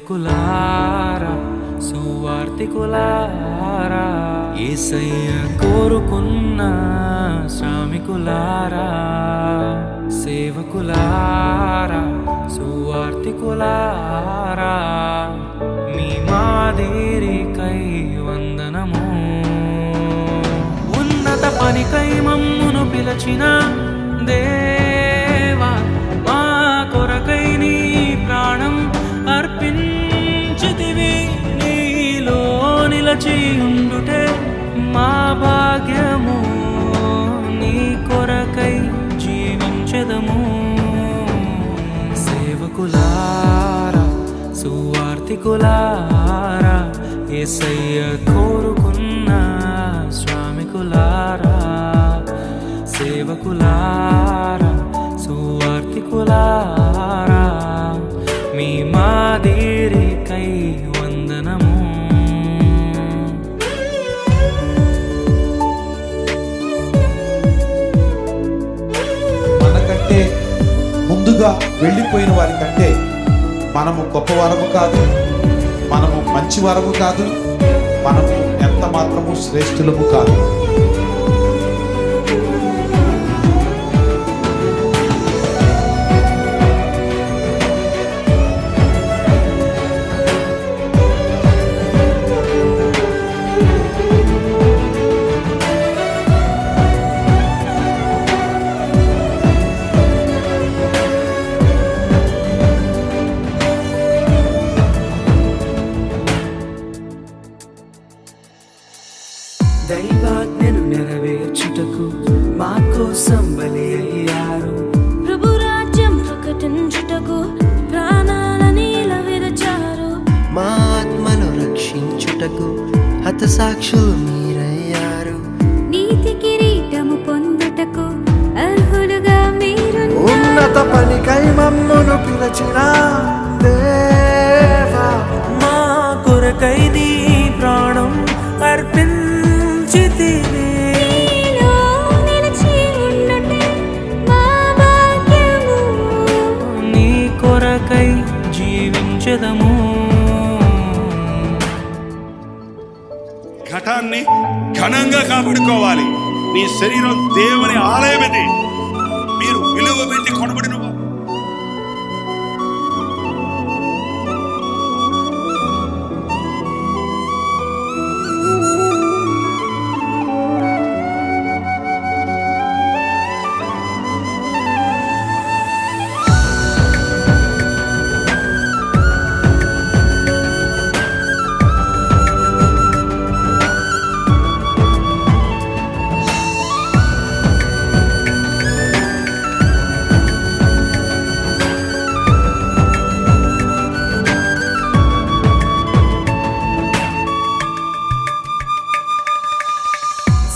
సేవకులారా సువార్తికులారా యేసయ్య కోరుకున్న శ్రామికులారా సేవకులారా సువార్తికులారా మీ మాదిరికై వందనము ఉన్నత పనికై మమ్మును పిలచిన దేవా మా కొరకై నీ ప్రాణం అర్పించితివి నీలో నిలచి ఉండుటే మా భాగ్యము నీ కొరకై జీవించెదము సేవకులారా సువార్తికులారా యేసయ్య కోరుకున్న శ్రామికులారా సేవకులారా సువార్తికులారా మీ మాదిరికై వందనము మనకంటే ముందుగా వెళ్ళిపోయిన వారి కంటే మనము గొప్పవారము కాదు, మనము మంచివారము కాదు, మనము ఎంత మాత్రము శ్రేష్ఠులము కాదు. దైవాజ్ఞను నెరవేర్చుటకు మా కోసం బలి అయ్యారు. ప్రభు రాజ్యం ప్రకటించుటకు ప్రాణాలని విరచారు. మా ఆత్మను రక్షించుటకు హతసాక్షులు మీరయ్యారు. నీతి కిరీటము పొందుటకు అర్హులుగా మీరు ఉన్నత పనికై మమ్మును పిలచిన దేవా మా కొరకై నీ ప్రాణం అర్పించితివి నీలో నిలిచి ఉండుటే మా భాగ్యము నీ కొరకై జీవించెదము ఘటాన్ని ఘనంగా కాపాడుకోవాలి. నీ శరీరం దేవుని ఆలయమని మీరు విలువ పెట్టి కొనబడిన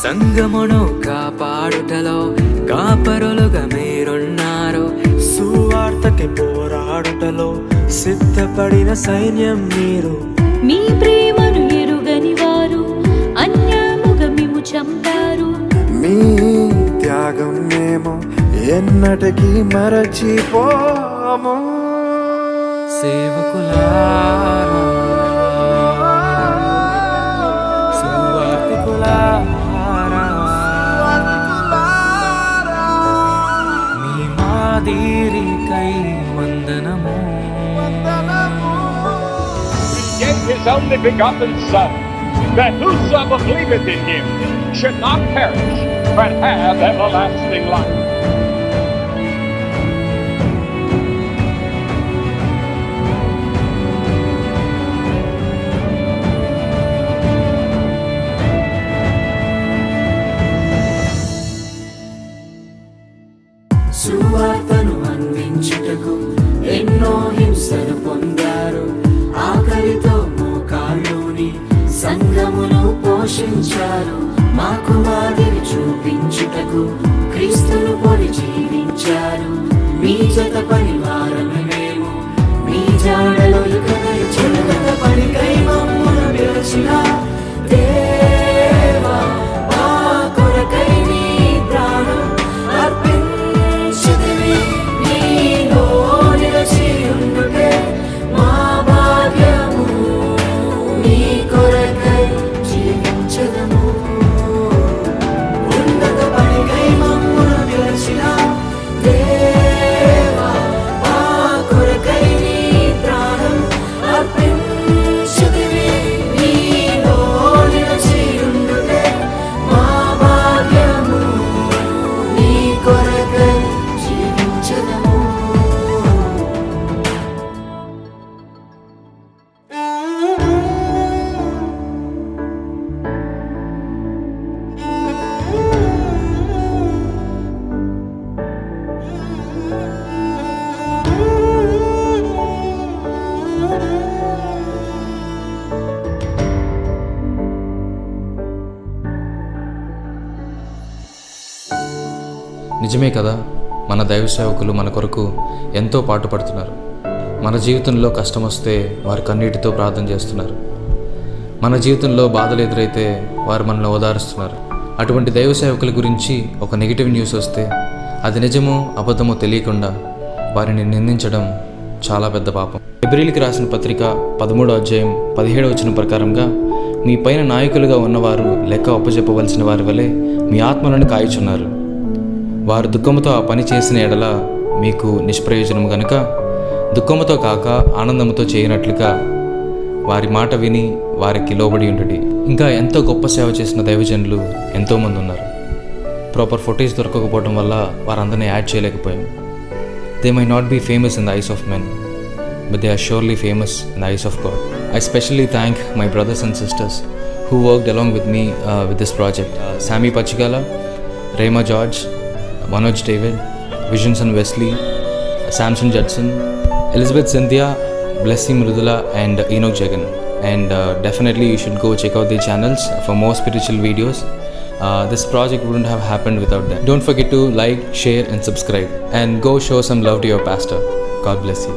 సంగమును కాపాడుటలో కాపరులుగా మీరున్నారు. సువార్తకి పోరాడుటలో సిద్ధపడిన సైన్యం మీరు. మీ ప్రేమను ఎరుగని వారు అన్యాయముగా మిమ్ము చంపారు. మీ త్యాగం మేము ఎన్నటికీ మరచిపోము. సేవకులారా సువార్తికులారా మీ మాదిరికై వందనము gave his only begotten Son, that whosoever believeth in him should not perish, but have everlasting life. సువార్తను అందించుటకు ఎన్నో హింసలు పొందారు. ఆకలితో మోకాళ్ళుని సంఘమును పోషించారు. మాకు మాదిరి చూపించుటకు క్రీస్తును పొడిచి జత పరివారమే మేము మీ జాడలో ఇకనై చిరుగత పనికై మమ్మును పిలిచిన దేవా మా కొరకై నీ ప్రాణం అర్పించితివి నీలో నిలిచి ఉండుటే మా భాగ్యము నీ కొరకై జీవించదము ఉన్నత పనికై మమ్మును పిలిచిన దేవా మా కొరకై నీ ప్రాణం అర్పించితివి నీలో నిలిచి ఉండుటే మా భాగ్యము నీ కొరకై జీవించదము. నిజమే కదా, మన దైవ సేవకులు మన కొరకు ఎంతో పాటుపడుతున్నారు. మన జీవితంలో కష్టం వస్తే వారు కన్నీటితో ప్రార్థన చేస్తున్నారు. మన జీవితంలో బాధలు ఎదురైతే వారు మనల్ని ఓదారుస్తున్నారు. అటువంటి దైవ సేవకుల గురించి ఒక నెగిటివ్ న్యూస్ వస్తే అది నిజమో అబద్ధమో తెలియకుండా వారిని నిందించడం చాలా పెద్ద పాపం. హెబ్రీయులకు రాసిన పత్రిక 13వ అధ్యాయం 17వ వచనం ప్రకారంగా మీ పైన నాయకులుగా ఉన్నవారు లెక్క అప్పచెప్పవలసిన వారి వలె మీ ఆత్మలను కాయుచున్నారు. వారు దుఃఖముతో ఆ పని చేసిన ఎడల మీకు నిష్ప్రయోజనము గనుక దుఃఖముతో కాక ఆనందముతో చేయనట్లుగా వారి మాట విని వారికి లోబడి ఉండుడి. ఇంకా ఎంతో గొప్ప సేవ చేసిన దైవజనులు ఎంతోమంది ఉన్నారు. ప్రాపర్ ఫుటేజ్ దొరకకపోవడం వల్ల వారందరినీ యాడ్ చేయలేకపోయాం. They may not be famous in the eyes of men, but they are surely famous in the eyes of God. I specially thank my brothers and sisters who worked along with me with this project. Sammy Pachigala, Rema George, Manoj David, Visions and Wesley, Samson Judson, Elizabeth Cynthia, Blessy Mridula and Enoch Jagan. And definitely you should go check out their channels for more spiritual videos. This project wouldn't have happened without them. Don't forget to like, share and subscribe. And go show some love to your pastor. God bless you.